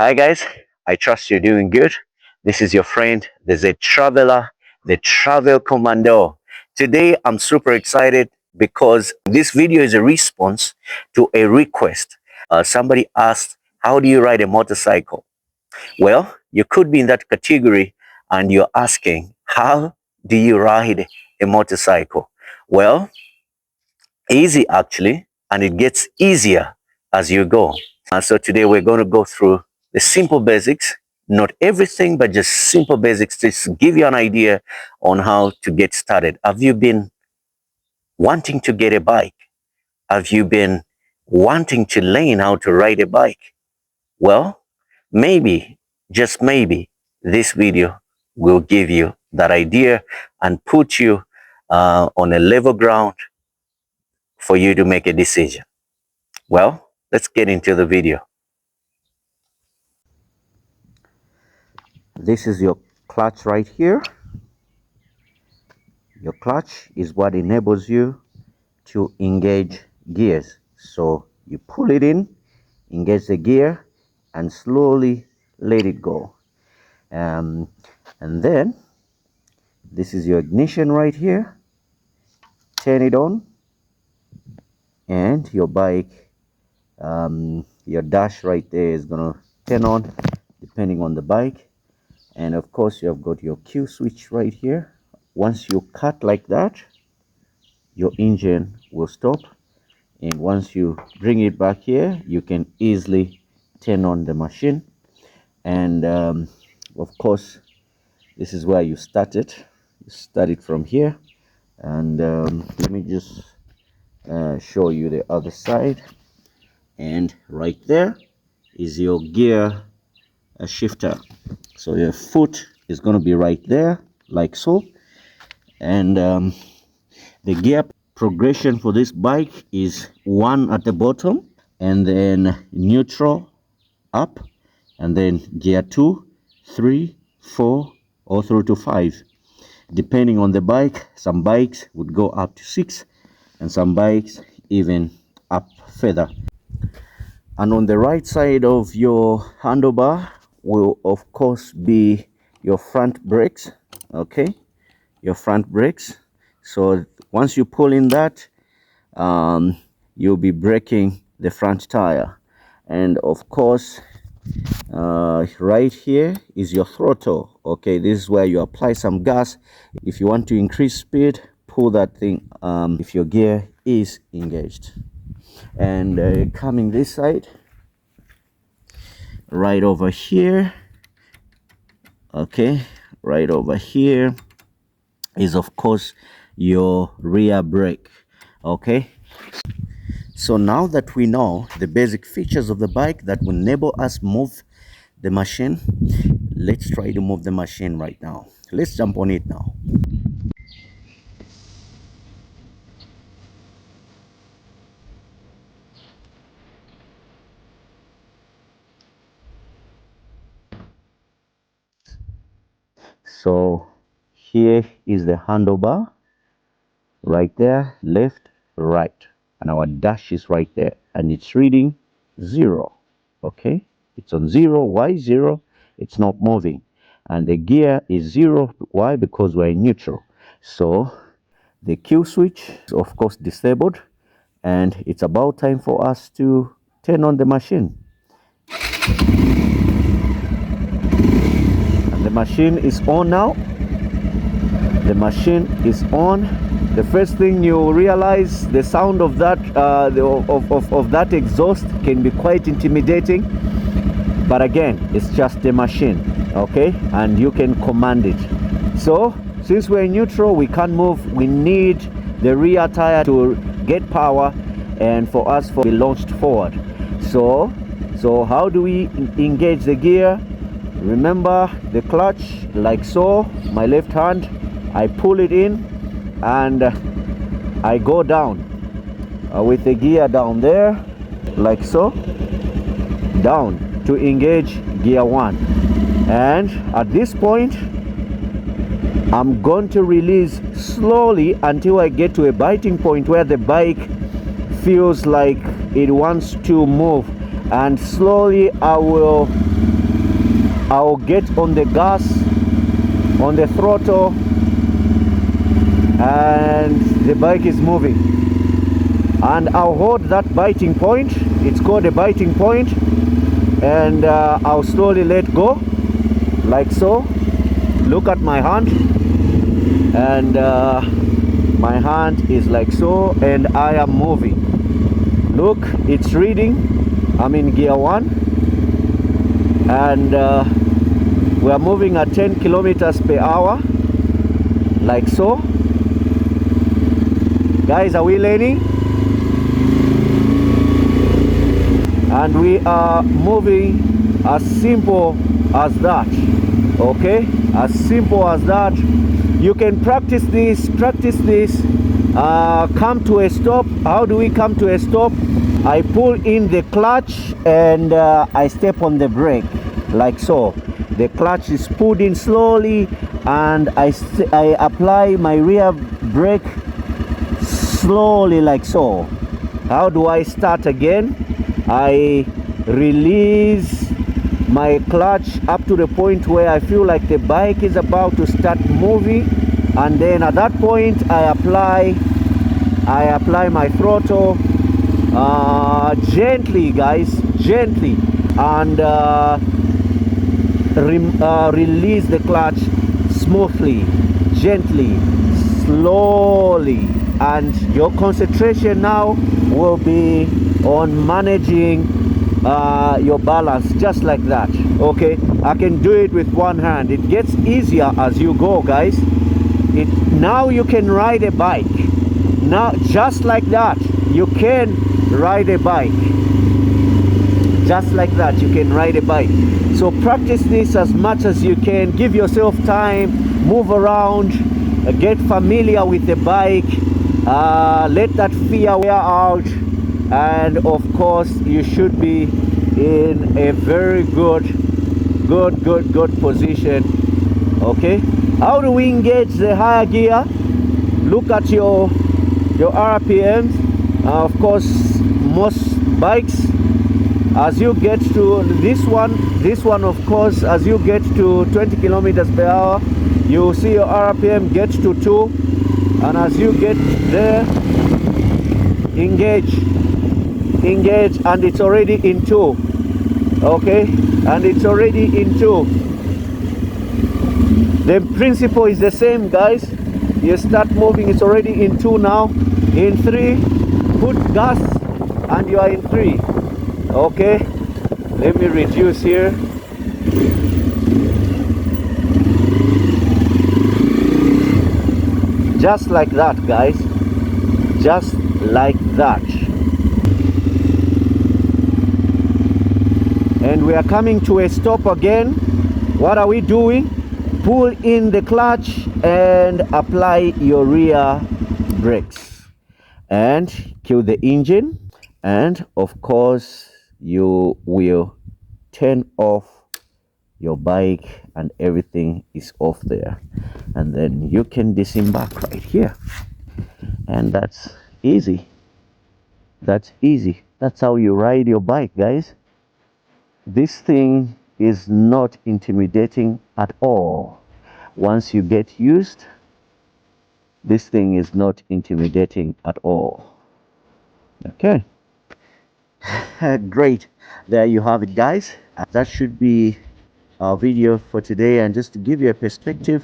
Hi guys, I trust you're doing good. This is your friend, the ZedTraveller, the Travel Commando. Today I'm super excited because this video is a response to a request. Somebody asked, how do you ride a motorcycle? Well, you could be in that category and you're asking, how do you ride a motorcycle? Well, easy actually, and it gets easier as you go. So today we're going to go through the simple basics, not everything, but just simple basics to give you an idea on how to get started. Have you been wanting to get a bike? Have you been wanting to learn how to ride a bike? Well, maybe, just maybe, this video will give you that idea and put you on a level ground for you to make a decision. Well, let's get into the video. This is your clutch right here. Your clutch is what enables you to engage gears. So you pull it in, engage the gear, and slowly let it go. And then this is your ignition right here. Turn it on, and your bike, your dash right there is gonna turn on depending on the bike. And of course you have got your Q switch right here. Once you cut like that, your engine will stop, and once you bring it back here, you can easily turn on the machine. And of course this is where you start it. You start it from here, and let me just show you the other side. And right there is your gear shifter. So your foot is going to be right there, like so. And the gear progression for this bike is 1 at the bottom, and then neutral up, and then gear 2, 3, 4, or through to 5, depending on the bike. Some bikes would go up to 6, and some bikes even up further. And on the right side of your handlebar will of course be your front brakes. Okay, your front brakes. So once you pull in that, you'll be braking the front tire. And of course right here is your throttle. Okay, this is where you apply some gas. If you want to increase speed, pull that thing if your gear is engaged. And coming this side, right over here, okay, right over here is of course your rear brake. Okay, so now that we know the basic features of the bike that will enable us move the machine, let's try to move the machine right now. Let's jump on it now. So here is the handlebar right there, left, right, and our dash is right there, and it's reading 0. Okay, it's on 0. Why 0? It's not moving. And the gear is 0. Why? Because we're in neutral. So the Q switch is of course disabled, and it's about time for us to turn on the machine. And the machine is on now. The machine is on. The first thing you realize, the sound of that of that exhaust can be quite intimidating, but again, it's just a machine. Okay, and you can command it. So since we're in neutral, we can't move. We need the rear tire to get power and for us to be launched forward. So how do we engage the gear? Remember the clutch, like so. My left hand, I pull it in, and I go down with the gear down there, like so, down to engage gear 1. And at this point, I'm going to release slowly until I get to a biting point where the bike feels like it wants to move. and slowly I will get on the gas, on the throttle, and the bike is moving, and I'll hold that biting point. It's called a biting point, and I'll slowly let go like so. Look at my hand, and my hand is like so, and I am moving. Look, it's reading. I'm in gear 1, and we are moving at 10 kilometers per hour like so. Guys, are we learning? And we are moving as simple as that. Okay, as simple as that. You can practice this, come to a stop. How do we come to a stop? I pull in the clutch and I step on the brake like so. The clutch is pulled in slowly, and I apply my rear brake slowly like so. How do I start again? I release my clutch up to the point where I feel like the bike is about to start moving, and then at that point I apply my throttle gently, guys, gently, and release the clutch smoothly, gently, slowly, and your concentration now will be on managing your balance, just like that. Okay, I can do it with one hand. It gets easier as you go, guys. Now you can ride a bike. Now, just like that, you can ride a bike. Just like that, you can ride a bike. So practice this as much as you can. Give yourself time, move around, get familiar with the bike, let that fear wear out, and of course you should be in a very good position. Okay, how do we engage the higher gear? Look at your RPMs. Of course, most bikes, as you get to this one of course, as you get to 20 kilometers per hour, you see your RPM get to 2, and as you get there, engage, and it's already in 2. Okay, and it's already in 2. The principle is the same, guys. You start moving, it's already in 2 now. In 3, put gas, and you are in 3. Okay, let me reduce here. Just like that, guys, just like that. And we are coming to a stop again. What are we doing? Pull in the clutch and apply your rear brakes and kill the engine, and of course you will turn off your bike and everything is off there, and then you can disembark right here, and that's easy. That's how you ride your bike, guys. This thing is not intimidating at all. Once you get used, this thing is not intimidating at all. Okay. Great. There you have it, guys. That should be our video for today. And just to give you a perspective,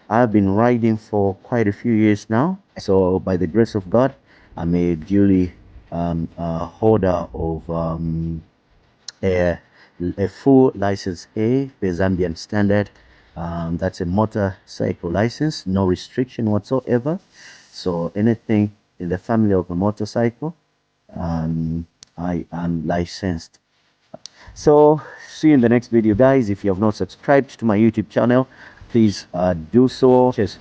I've been riding for quite a few years now. So by the grace of God, I'm a duly holder of a full license A, the Zambian standard. That's a motorcycle license, no restriction whatsoever. So anything in the family of a motorcycle, I am licensed. So see you in the next video, guys. If you have not subscribed to my YouTube channel, please do so. Cheers.